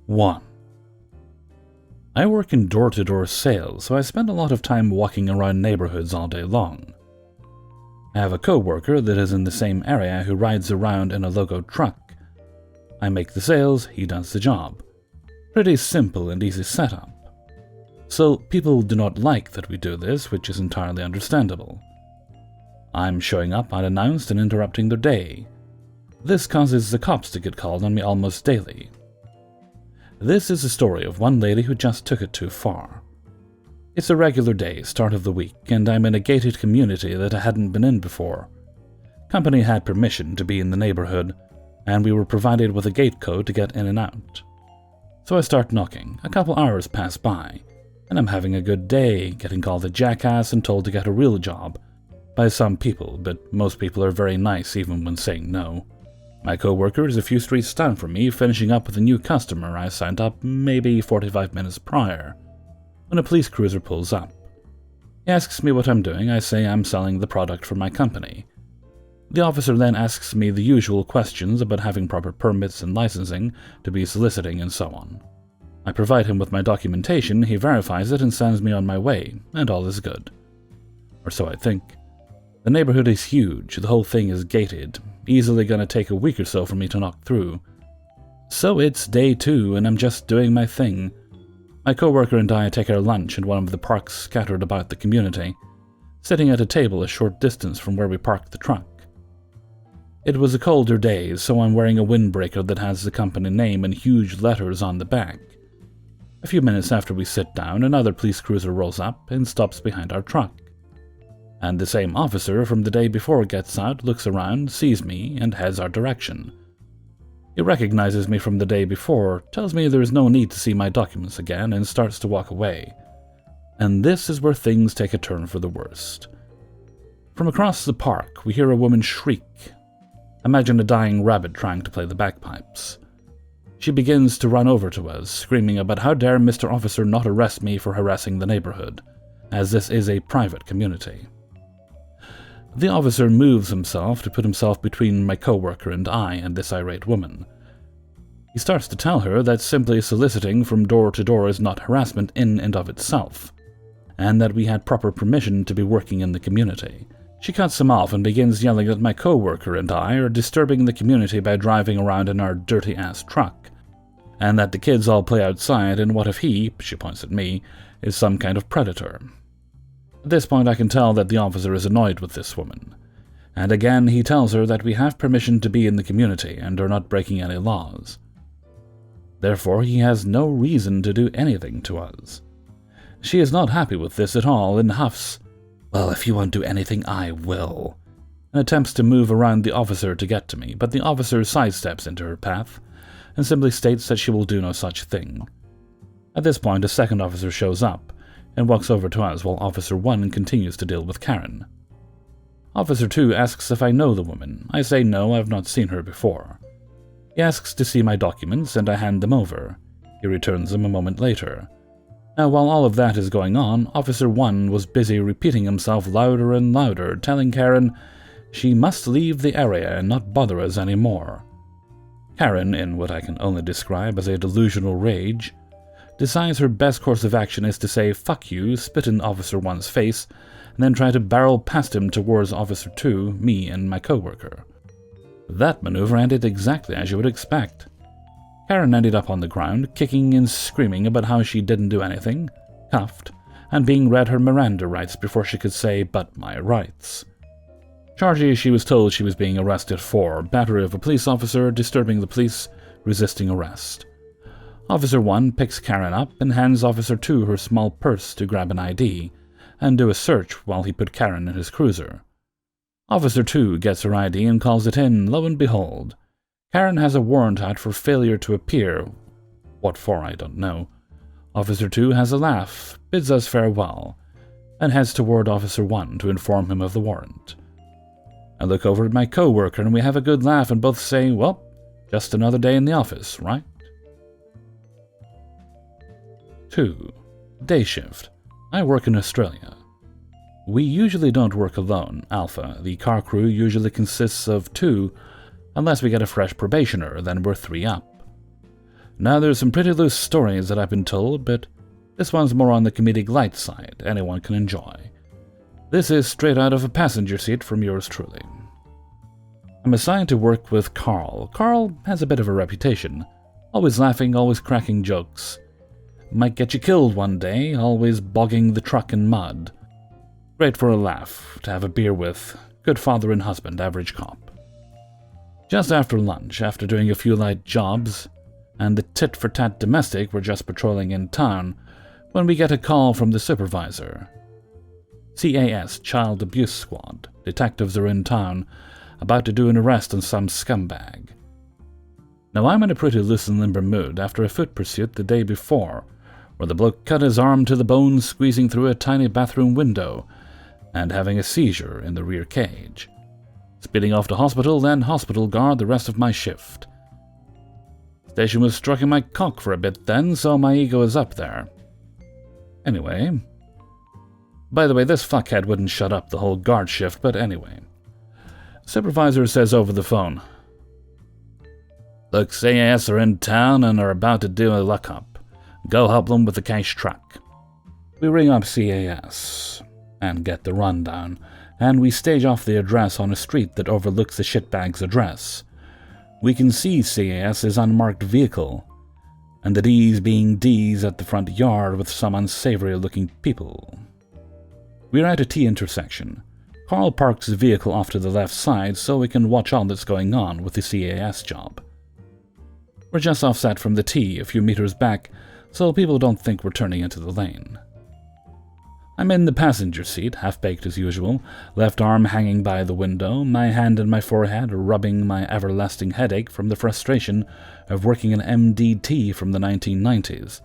1. I work in door-to-door sales, so I spend a lot of time walking around neighborhoods all day long. I have a co-worker that is in the same area who rides around in a logo truck. I make the sales, he does the job. Pretty simple and easy setup. So people do not like that we do this, which is entirely understandable. I'm showing up unannounced and interrupting their day. This causes the cops to get called on me almost daily. This is the story of one lady who just took it too far. It's a regular day, start of the week, and I'm in a gated community that I hadn't been in before. Company had permission to be in the neighborhood, and we were provided with a gate code to get in and out. So I start knocking. A couple hours pass by, and I'm having a good day, getting called a jackass and told to get a real job by some people, but most people are very nice even when saying no. My co-worker is a few streets down from me, finishing up with a new customer I signed up maybe 45 minutes prior, when a police cruiser pulls up. He asks me what I'm doing. I say I'm selling the product for my company. The officer then asks me the usual questions about having proper permits and licensing to be soliciting and so on. I provide him with my documentation, he verifies it and sends me on my way, and all is good. Or so I think. The neighborhood is huge, the whole thing is gated, easily gonna take a week or so for me to knock through. So it's day 2 and I'm just doing my thing. My co-worker and I take our lunch in one of the parks scattered about the community, sitting at a table a short distance from where we parked the truck. It was a colder day, so I'm wearing a windbreaker that has the company name in huge letters on the back. A few minutes after we sit down, another police cruiser rolls up and stops behind our truck. And the same officer from the day before gets out, looks around, sees me, and heads our direction. He recognizes me from the day before, tells me there is no need to see my documents again, and starts to walk away. And this is where things take a turn for the worst. From across the park, we hear a woman shriek. Imagine a dying rabbit trying to play the bagpipes. She begins to run over to us, screaming about how dare Mr. Officer not arrest me for harassing the neighborhood, as this is a private community. The officer moves himself to put himself between my co-worker and I and this irate woman. He starts to tell her that simply soliciting from door to door is not harassment in and of itself, and that we had proper permission to be working in the community. She cuts him off and begins yelling that my co-worker and I are disturbing the community by driving around in our dirty-ass truck, and that the kids all play outside, and what if he, she points at me, is some kind of predator. At this point I can tell that the officer is annoyed with this woman, and again he tells her that we have permission to be in the community and are not breaking any laws. Therefore he has no reason to do anything to us. She is not happy with this at all and huffs, "Well, if you won't do anything, I will," and attempts to move around the officer to get to me, but the officer sidesteps into her path and simply states that she will do no such thing. At this point a second officer shows up and walks over to us while Officer 1 continues to deal with Karen. Officer 2 asks if I know the woman. I say no, I've not seen her before. He asks to see my documents, and I hand them over. He returns them a moment later. Now, while all of that is going on, Officer 1 was busy repeating himself louder and louder, telling Karen she must leave the area and not bother us anymore. Karen, in what I can only describe as a delusional rage, decides her best course of action is to say "fuck you," spit in Officer 1's face, and then try to barrel past him towards Officer 2, me, and my co-worker. That maneuver ended exactly as you would expect. Karen ended up on the ground, kicking and screaming about how she didn't do anything, cuffed, and being read her Miranda rights before she could say "but my rights." Charges she was told she was being arrested for: battery of a police officer, disturbing the police, resisting arrest. Officer 1 picks Karen up and hands Officer 2 her small purse to grab an ID and do a search while he put Karen in his cruiser. Officer 2 gets her ID and calls it in. Lo and behold, Karen has a warrant out for failure to appear. What for, I don't know. Officer 2 has a laugh, bids us farewell, and heads toward Officer 1 to inform him of the warrant. I look over at my co-worker and we have a good laugh and both say, "Well, just another day in the office, right?" 2. Day shift. I work in Australia. We usually don't work alone, Alpha. The car crew usually consists of 2, unless we get a fresh probationer, then we're 3 up. Now, there's some pretty loose stories that I've been told, but this one's more on the comedic light side. Anyone can enjoy. This is straight out of a passenger seat from yours truly. I'm assigned to work with Carl. Carl has a bit of a reputation. Always laughing, always cracking jokes. Might get you killed one day, always bogging the truck in mud. Great for a laugh, to have a beer with. Good father and husband, average cop. Just after lunch, after doing a few light jobs, and the tit-for-tat domestic were just patrolling in town, when we get a call from the supervisor. CAS, Child Abuse Squad. Detectives are in town, about to do an arrest on some scumbag. Now, I'm in a pretty loose and limber mood after a foot pursuit the day before, where the bloke cut his arm to the bone squeezing through a tiny bathroom window and having a seizure in the rear cage. Speeding off to hospital, then hospital guard the rest of my shift. Station was stroking my cock for a bit then, so my ego is up there. Anyway. By the way, this fuckhead wouldn't shut up the whole guard shift, but anyway. Supervisor says over the phone, "Look, CAS are in town and are about to do a lockup. Go help them with the cash truck." We ring up CAS and get the rundown, and we stage off the address on a street that overlooks the shitbag's address. We can see CAS's unmarked vehicle, and the D's being D's at the front yard with some unsavory-looking people. We're at a T intersection. Carl parks his vehicle off to the left side so we can watch all that's going on with the CAS job. We're just offset from the T a few meters back, so people don't think we're turning into the lane. I'm in the passenger seat, half-baked as usual, left arm hanging by the window, my hand in my forehead, rubbing my everlasting headache from the frustration of working an MDT from the 1990s.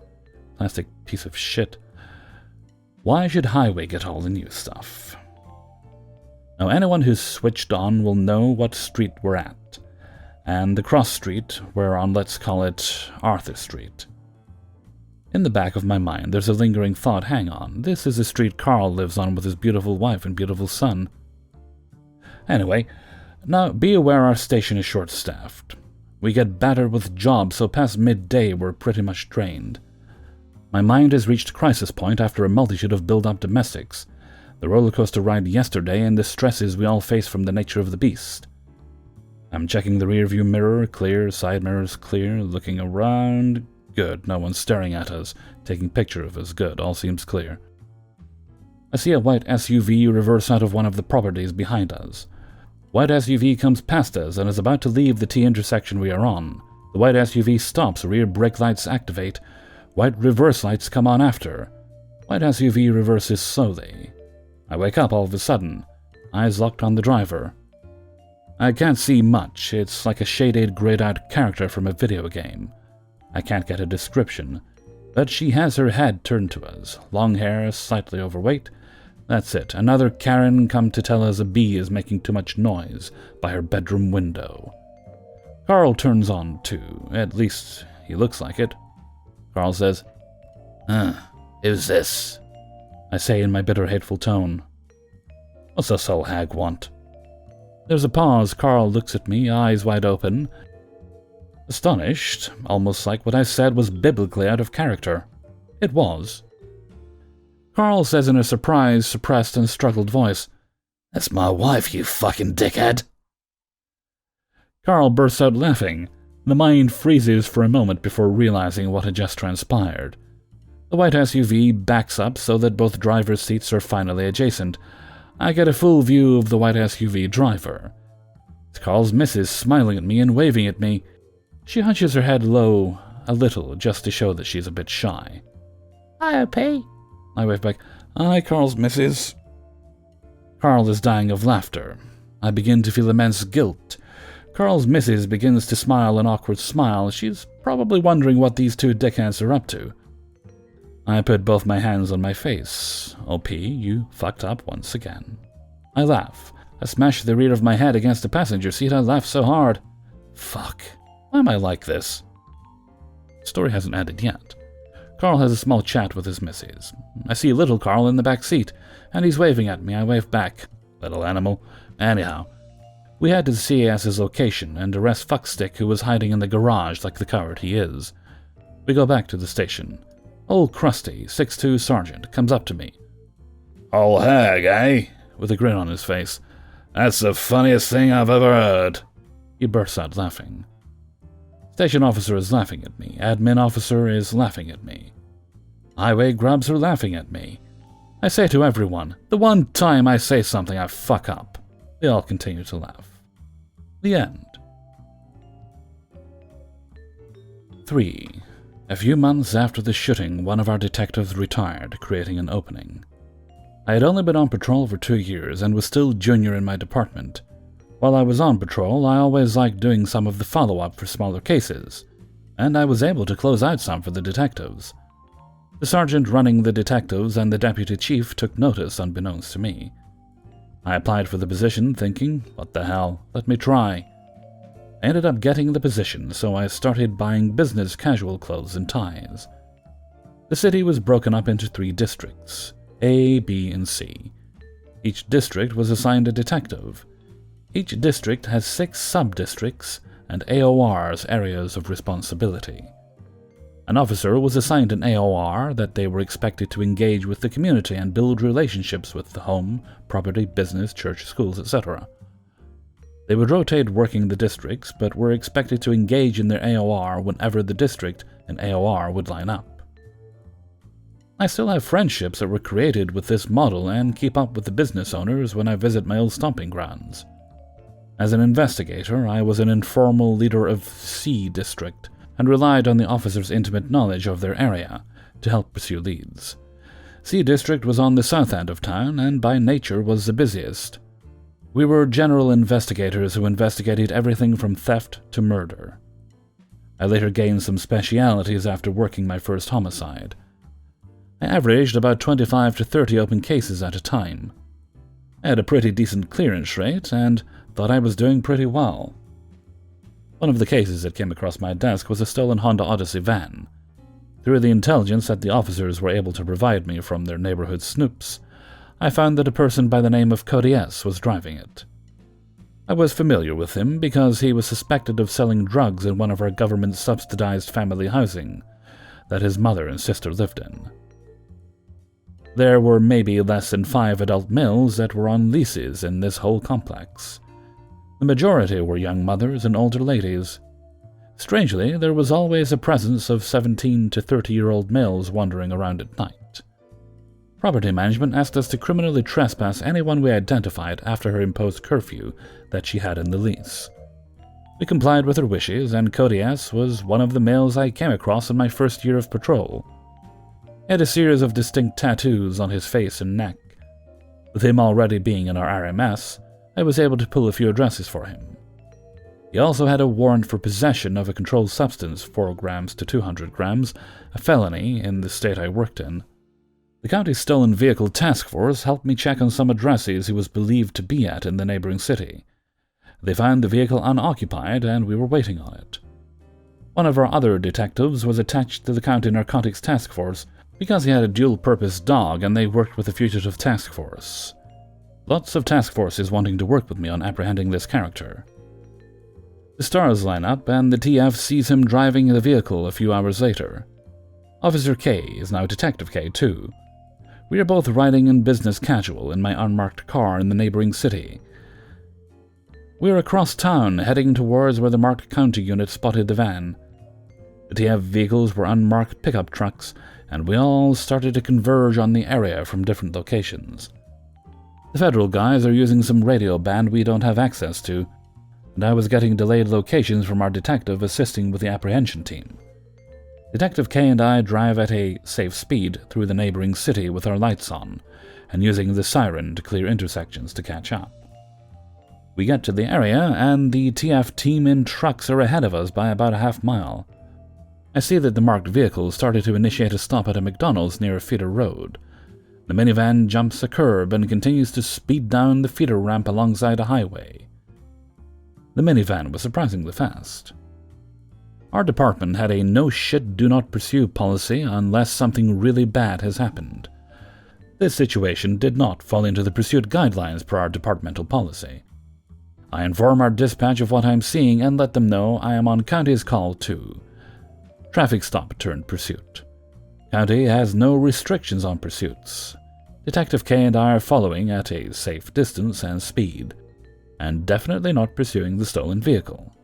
Plastic piece of shit. Why should Highway get all the new stuff? Now, anyone who's switched on will know what street we're at, and the cross street we're on, let's call it Arthur Street. In the back of my mind, there's a lingering thought, hang on, this is the street Carl lives on with his beautiful wife and beautiful son. Anyway, now be aware our station is short-staffed. We get battered with jobs, so past midday we're pretty much drained. My mind has reached crisis point after a multitude of build-up domestics, the roller coaster ride yesterday, and the stresses we all face from the nature of the beast. I'm checking the rearview mirror, clear, side mirrors clear, looking around. Good, no one's staring at us, taking picture of us. Good, all seems clear. I see a white SUV reverse out of one of the properties behind us. White SUV comes past us and is about to leave the T intersection we are on. The white SUV stops, rear brake lights activate. White reverse lights come on after. White SUV reverses slowly. I wake up all of a sudden, eyes locked on the driver. I can't see much, it's like a shaded, grayed-out character from a video game. I can't get a description, but she has her head turned to us, long hair, slightly overweight. That's it, another Karen come to tell us a bee is making too much noise by her bedroom window. Carl turns on too, at least he looks like it. Carl says, "Who's this?" I say in my bitter, hateful tone. "What's this old hag want?" There's a pause. Carl looks at me, eyes wide open. Astonished, almost like what I said was biblically out of character. It was. Carl says in a surprised, suppressed, and struggled voice, "That's my wife, you fucking dickhead." Carl bursts out laughing. The mind freezes for a moment before realizing what had just transpired. The white SUV backs up so that both driver's seats are finally adjacent. I get a full view of the white SUV driver. It's Carl's missus smiling at me and waving at me. She hunches her head low a little, just to show that she's a bit shy. "Hi, OP." I wave back, "Hi, Carl's missus." Carl is dying of laughter. I begin to feel immense guilt. Carl's missus begins to smile an awkward smile. She's probably wondering what these two dickheads are up to. I put both my hands on my face. OP, you fucked up once again. I laugh. I smash the rear of my head against the passenger seat. I laugh so hard. Fuck. Why am I like this? The story hasn't ended yet. Carl has a small chat with his missus. I see little Carl in the back seat, and he's waving at me. I wave back. Little animal. Anyhow, we head to the CAS's location and arrest Fuckstick, who was hiding in the garage like the coward he is. We go back to the station. Old crusty 6'2" sergeant comes up to me. "Old hag, eh?" with a grin on his face. "That's the funniest thing I've ever heard." He bursts out laughing. Station officer is laughing at me. Admin officer is laughing at me. Highway grubs are laughing at me. I say to everyone, the one time I say something I fuck up. They all continue to laugh. The end. 3. A few months after the shooting, one of our detectives retired, creating an opening. I had only been on patrol for 2 years and was still junior in my department. While I was on patrol, I always liked doing some of the follow-up for smaller cases, and I was able to close out some for the detectives. The sergeant running the detectives and the deputy chief took notice unbeknownst to me. I applied for the position thinking, what the hell, let me try. I ended up getting the position, so I started buying business casual clothes and ties. The city was broken up into 3 districts, A, B, and C. Each district was assigned a detective. Each district has 6 sub-districts and AORs, areas of responsibility. An officer was assigned an AOR that they were expected to engage with the community and build relationships with the home, property, business, church, schools, etc. They would rotate working the districts, but were expected to engage in their AOR whenever the district and AOR would line up. I still have friendships that were created with this model and keep up with the business owners when I visit my old stomping grounds. As an investigator, I was an informal leader of C District and relied on the officers' intimate knowledge of their area to help pursue leads. C District was on the south end of town and by nature was the busiest. We were general investigators who investigated everything from theft to murder. I later gained some specialities after working my first homicide. I averaged about 25 to 30 open cases at a time. I had a pretty decent clearance rate and thought I was doing pretty well. One of the cases that came across my desk was a stolen Honda Odyssey van. Through the intelligence that the officers were able to provide me from their neighborhood snoops, I found that a person by the name of Cody S. was driving it. I was familiar with him because he was suspected of selling drugs in one of our government-subsidized family housing that his mother and sister lived in. There were maybe less than 5 adult males that were on leases in this whole complex. The majority were young mothers and older ladies. Strangely, there was always a presence of 17 to 30-year-old males wandering around at night. Property management asked us to criminally trespass anyone we identified after her imposed curfew that she had in the lease. We complied with her wishes, and Cody S. was one of the males I came across in my first year of patrol. He had a series of distinct tattoos on his face and neck. With him already being in our RMS, I was able to pull a few addresses for him. He also had a warrant for possession of a controlled substance, 4 grams to 200 grams, a felony in the state I worked in. The county's stolen vehicle task force helped me check on some addresses he was believed to be at in the neighboring city. They found the vehicle unoccupied, and we were waiting on it. One of our other detectives was attached to the county narcotics task force because he had a dual-purpose dog and they worked with the fugitive task force. Lots of task forces wanting to work with me on apprehending this character. The stars line up, and the TF sees him driving the vehicle a few hours later. Officer K is now Detective K, too. We are both riding in business casual in my unmarked car in the neighboring city. We are across town, heading towards where the marked county unit spotted the van. The TF vehicles were unmarked pickup trucks, and we all started to converge on the area from different locations. The federal guys are using some radio band we don't have access to, and I was getting delayed locations from our detective assisting with the apprehension team. Detective K and I drive at a safe speed through the neighboring city with our lights on, and using the siren to clear intersections to catch up. We get to the area, and the TF team in trucks are ahead of us by about a half mile. I see that the marked vehicle started to initiate a stop at a McDonald's near a feeder road. The minivan jumps a curb and continues to speed down the feeder ramp alongside a highway. The minivan was surprisingly fast. Our department had a no-shit, do-not-pursue policy unless something really bad has happened. This situation did not fall into the pursuit guidelines per our departmental policy. I inform our dispatch of what I am seeing and let them know I am on county's call too. Traffic stop turned pursuit. County has no restrictions on pursuits. Detective K and I are following at a safe distance and speed, and definitely not pursuing the stolen vehicle.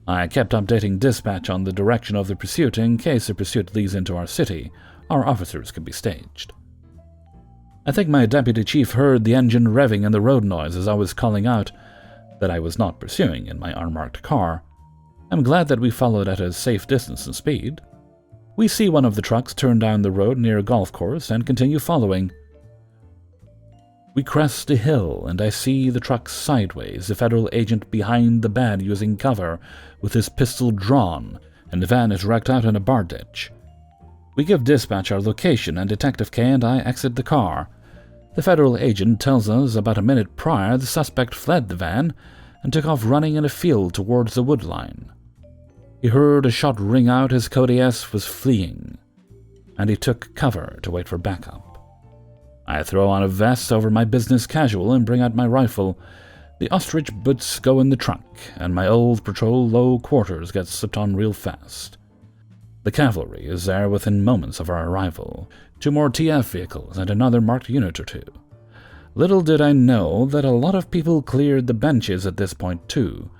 I kept updating dispatch on the direction of the pursuit in case the pursuit leads into our city. Our officers can be staged. I think my deputy chief heard the engine revving and the road noise as I was calling out that I was not pursuing in my unmarked car. I'm glad that we followed at a safe distance and speed. We see one of the trucks turn down the road near a golf course and continue following. We crest a hill, and I see the truck sideways, the federal agent behind the bed using cover with his pistol drawn, and the van is wrecked out in a bar ditch. We give dispatch our location, and Detective K and I exit the car. The federal agent tells us about a minute prior the suspect fled the van and took off running in a field towards the wood line. He heard a shot ring out as Cody S. was fleeing, and he took cover to wait for backup. I throw on a vest over my business casual and bring out my rifle. The ostrich boots go in the trunk, and my old patrol low quarters gets slipped on real fast. The cavalry is there within moments of our arrival, 2 more TF vehicles and another marked unit or 2. Little did I know that a lot of people cleared the benches at this point too.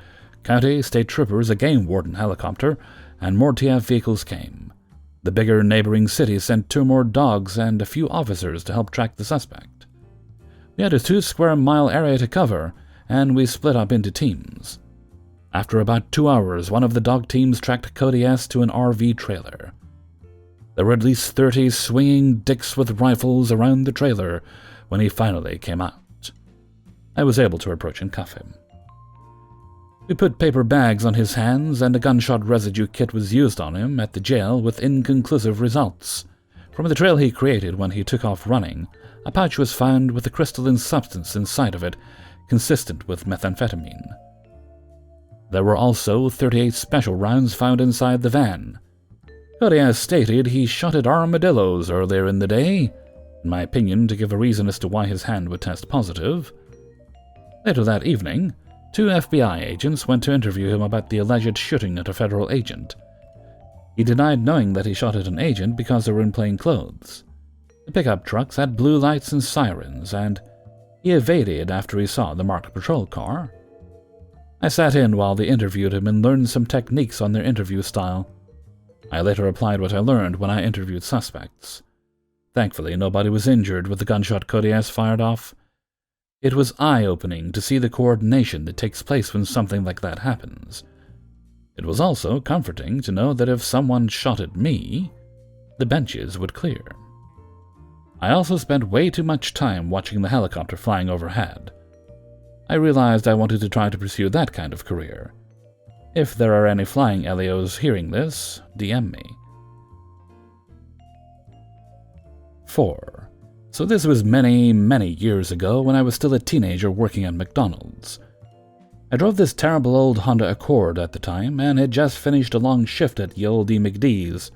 County, state troopers, a game warden helicopter, and more TF vehicles came. The bigger neighboring cities sent 2 more dogs and a few officers to help track the suspect. We had a 2-square-mile area to cover, and we split up into teams. After about 2 hours, one of the dog teams tracked Cody S. to an RV trailer. There were at least 30 swinging dicks with rifles around the trailer when he finally came out. I was able to approach and cuff him. We put paper bags on his hands, and a gunshot residue kit was used on him at the jail with inconclusive results. From the trail he created when he took off running, a pouch was found with a crystalline substance inside of it, consistent with methamphetamine. There were also 38 special rounds found inside the van. Cody has stated he shot at armadillos earlier in the day, in my opinion to give a reason as to why his hand would test positive. Later that evening, 2 FBI agents went to interview him about the alleged shooting at a federal agent. He denied knowing that he shot at an agent because they were in plain clothes. The pickup trucks had blue lights and sirens, and he evaded after he saw the marked patrol car. I sat in while they interviewed him and learned some techniques on their interview style. I later applied what I learned when I interviewed suspects. Thankfully, nobody was injured with the gunshot Cody S. fired off. It was eye-opening to see the coordination that takes place when something like that happens. It was also comforting to know that if someone shot at me, the benches would clear. I also spent way too much time watching the helicopter flying overhead. I realized I wanted to try to pursue that kind of career. If there are any flying LEOs hearing this, DM me. 4. So this was many, many years ago when I was still a teenager working at McDonald's. I drove this terrible old Honda Accord at the time and had just finished a long shift at the old McD's.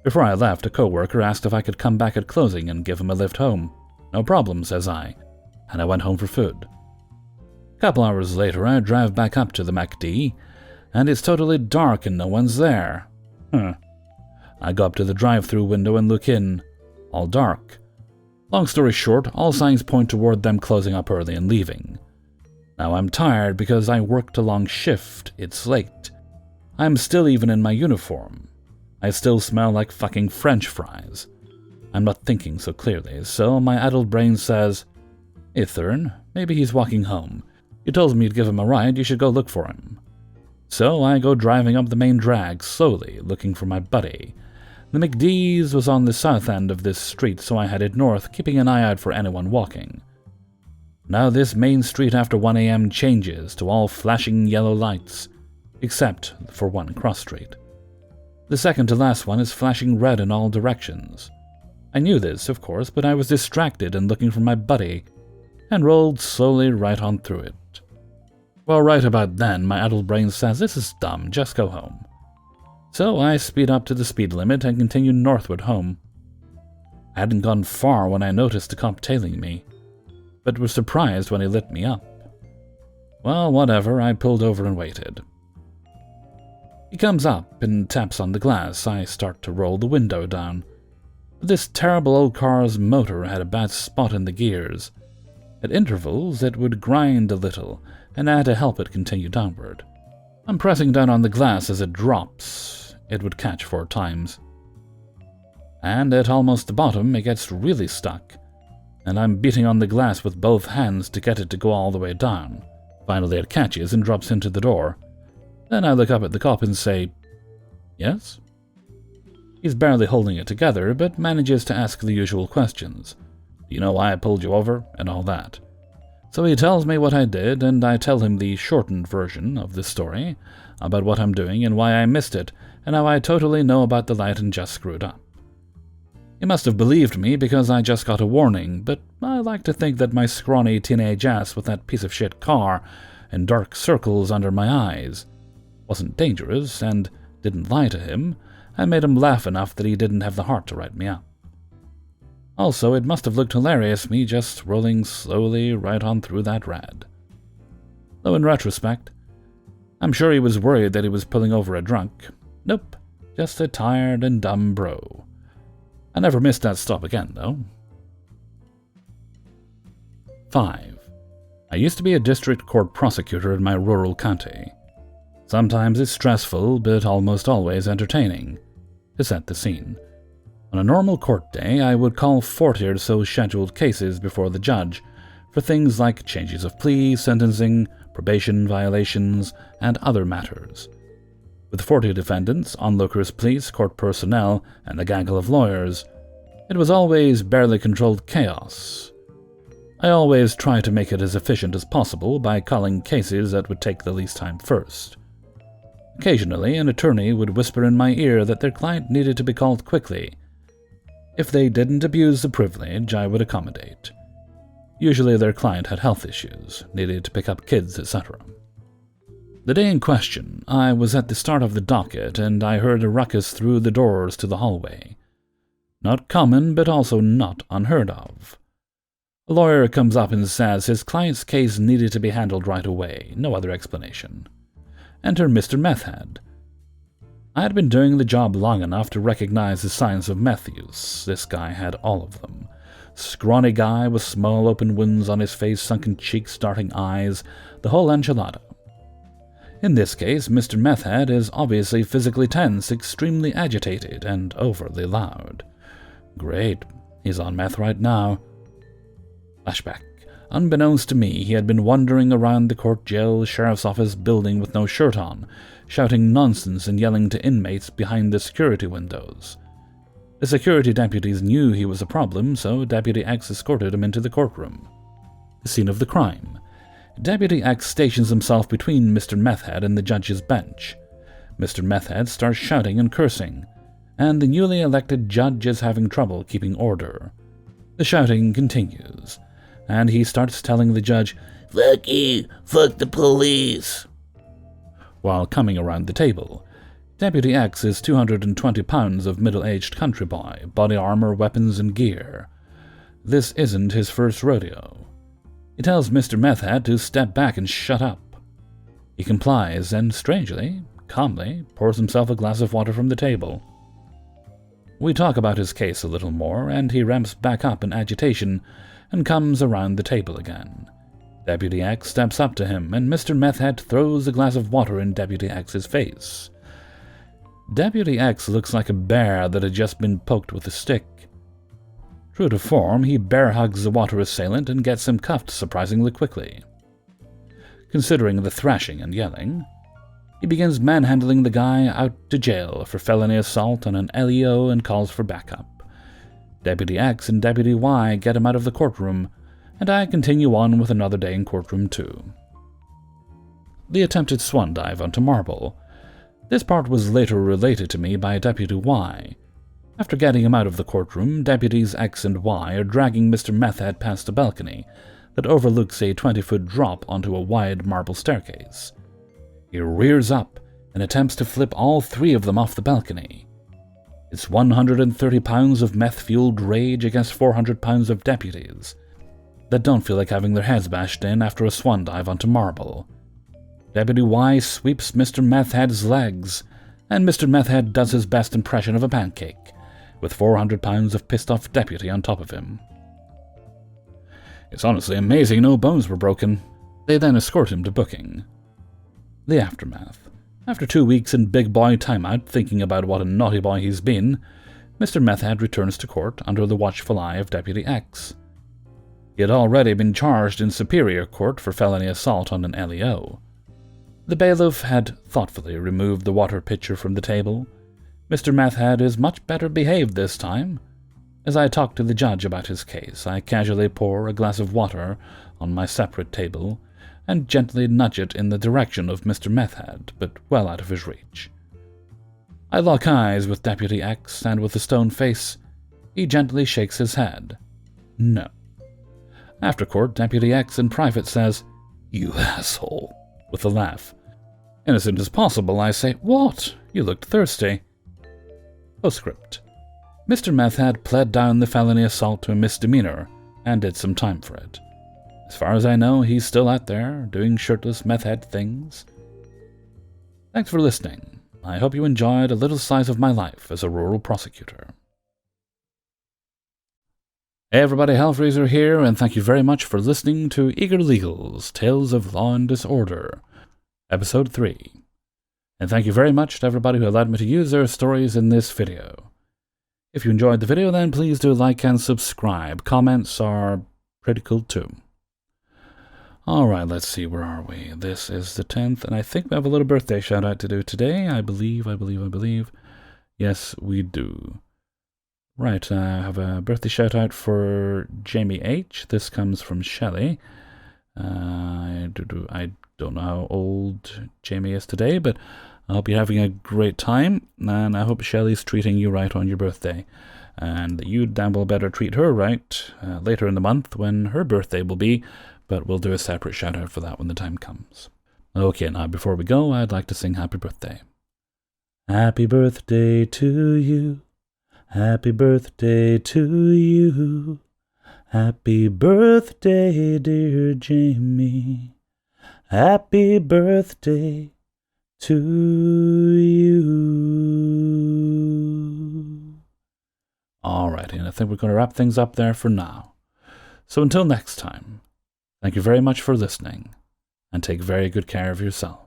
Before I left, a coworker asked if I could come back at closing and give him a lift home. No problem, says I, and I went home for food. A couple hours later, I drive back up to the MacD, and it's totally dark and no one's there. I go up to the drive-thru window and look in. All dark. Long story short, all signs point toward them closing up early and leaving. Now I'm tired because I worked a long shift, it's late. I'm still even in my uniform. I still smell like fucking French fries. I'm not thinking so clearly, so my adult brain says, "Hey Thurn, maybe he's walking home. You told me you'd give him a ride, you should go look for him." So I go driving up the main drag, slowly, looking for my buddy. The McD's was on the south end of this street, so I headed north, keeping an eye out for anyone walking. Now this main street after 1 a.m. changes to all flashing yellow lights, except for one cross street. The second to last one is flashing red in all directions. I knew this, of course, but I was distracted and looking for my buddy, and rolled slowly right on through it. Well, right about then, my adult brain says, "This is dumb, just go home." So I speed up to the speed limit and continue northward home. I hadn't gone far when I noticed a cop tailing me, but was surprised when he lit me up. Well, whatever, I pulled over and waited. He comes up and taps on the glass. I start to roll the window down. But this terrible old car's motor had a bad spot in the gears. At intervals, it would grind a little, and I had to help it continue downward. I'm pressing down on the glass as it drops. It would catch 4 times. And at almost the bottom, it gets really stuck, and I'm beating on the glass with both hands to get it to go all the way down. Finally, it catches and drops into the door. Then I look up at the cop and say, "Yes?" He's barely holding it together, but manages to ask the usual questions. "Do you know why I pulled you over?" and all that. So he tells me what I did, and I tell him the shortened version of the story about what I'm doing and why I missed it, and how I totally know about the light and just screwed up. He must have believed me because I just got a warning, but I like to think that my scrawny teenage ass with that piece of shit car and dark circles under my eyes wasn't dangerous and didn't lie to him. I made him laugh enough that he didn't have the heart to write me up. Also, it must have looked hilarious, me just rolling slowly right on through that rad. Though in retrospect, I'm sure he was worried that he was pulling over a drunk. Nope, just a tired and dumb bro. I never missed that stop again, though. 5. I used to be a district court prosecutor in my rural county. Sometimes it's stressful, but almost always entertaining. To set the scene, on a normal court day, I would call 40 or so scheduled cases before the judge for things like changes of plea, sentencing, probation violations, and other matters. With 40 defendants, onlookers, police, court personnel, and a gaggle of lawyers, it was always barely controlled chaos. I always tried to make it as efficient as possible by calling cases that would take the least time first. Occasionally, an attorney would whisper in my ear that their client needed to be called quickly. If they didn't abuse the privilege, I would accommodate. Usually their client had health issues, needed to pick up kids, etc. The day in question, I was at the start of the docket, and I heard a ruckus through the doors to the hallway. Not common, but also not unheard of. A lawyer comes up and says his client's case needed to be handled right away, no other explanation. Enter Mr. Methhead. I had been doing the job long enough to recognize the signs of meth use. This guy had all of them. Scrawny guy with small open wounds on his face, sunken cheeks, darting eyes, the whole enchilada. In this case, Mr. Methhead is obviously physically tense, extremely agitated, and overly loud. Great, he's on meth right now. Flashback. Unbeknownst to me, he had been wandering around the court, jail, sheriff's office building with no shirt on, shouting nonsense and yelling to inmates behind the security windows. The security deputies knew he was a problem, so Deputy X escorted him into the courtroom. The scene of the crime. Deputy X stations himself between Mr. Methhead and the judge's bench. Mr. Methhead starts shouting and cursing, and the newly elected judge is having trouble keeping order. The shouting continues, and he starts telling the judge, "Fuck you, fuck the police," while coming around the table. Deputy X is 220 pounds of middle-aged country boy, body armor, weapons, and gear. This isn't his first rodeo. He tells Mr. Methhead to step back and shut up. He complies and, strangely, calmly, pours himself a glass of water from the table. We talk about his case a little more, and he ramps back up in agitation and comes around the table again. Deputy X steps up to him, and Mr. Methhead throws a glass of water in Deputy X's face. Deputy X looks like a bear that had just been poked with a stick. True to form, he bear hugs the water assailant and gets him cuffed surprisingly quickly. Considering the thrashing and yelling, he begins manhandling the guy out to jail for felony assault on an LEO and calls for backup. Deputy X and Deputy Y get him out of the courtroom, and I continue on with another day in courtroom 2. The attempted swan dive onto marble. This part was later related to me by Deputy Y. After getting him out of the courtroom, Deputies X and Y are dragging Mr. Methhead past a balcony that overlooks a 20-foot drop onto a wide marble staircase. He rears up and attempts to flip all 3 of them off the balcony. It's 130 pounds of meth-fueled rage against 400 pounds of deputies that don't feel like having their heads bashed in after a swan dive onto marble. Deputy Y sweeps Mr. Methhead's legs, And Mr. Methhead does his best impression of a pancake, with 400 pounds of pissed-off deputy on top of him. It's honestly amazing no bones were broken. They then escort him to booking. The aftermath. After 2 weeks in big boy timeout thinking about what a naughty boy he's been, Mr. Methhead returns to court under the watchful eye of Deputy X. He had already been charged in Superior Court for felony assault on an LEO. The bailiff had thoughtfully removed the water pitcher from the table. Mr. Methhead is much better behaved this time. As I talk to the judge about his case, I casually pour a glass of water on my separate table and gently nudge it in the direction of Mr. Methhead, but well out of his reach. I lock eyes with Deputy X, and with a stone face, he gently shakes his head. No. After court, Deputy X in private says, "You asshole," with a laugh. Innocent as possible, I say, "What? You looked thirsty." Postscript. Mr. Methhead pled down the felony assault to a misdemeanor and did some time for it. As far as I know, he's still out there, doing shirtless methhead things. Thanks for listening. I hope you enjoyed a little slice of my life as a rural prosecutor. Hey everybody, Hellfreezer here, and thank you very much for listening to Eager Legal's Tales of Law and Disorder, Episode 3. And thank you very much to everybody who allowed me to use their stories in this video. If you enjoyed the video, then please do like and subscribe. Comments are pretty cool too. Alright, let's see, where are we? This is the 10th, and I think we have a little birthday shout-out to do today. I believe. Yes, we do. Right, I have a birthday shout-out for Jamie H. This comes from Shelley. I don't know how old Jamie is today, but I hope you're having a great time, and I hope Shelley's treating you right on your birthday. And that you damn well better treat her right later in the month when her birthday will be, but we'll do a separate shout-out for that when the time comes. Okay, now before we go, I'd like to sing Happy Birthday. Happy birthday to you. Happy birthday to you. Happy birthday, dear Jamie. Happy birthday to you. Alrighty, and I think we're going to wrap things up there for now. So until next time, thank you very much for listening, and take very good care of yourself.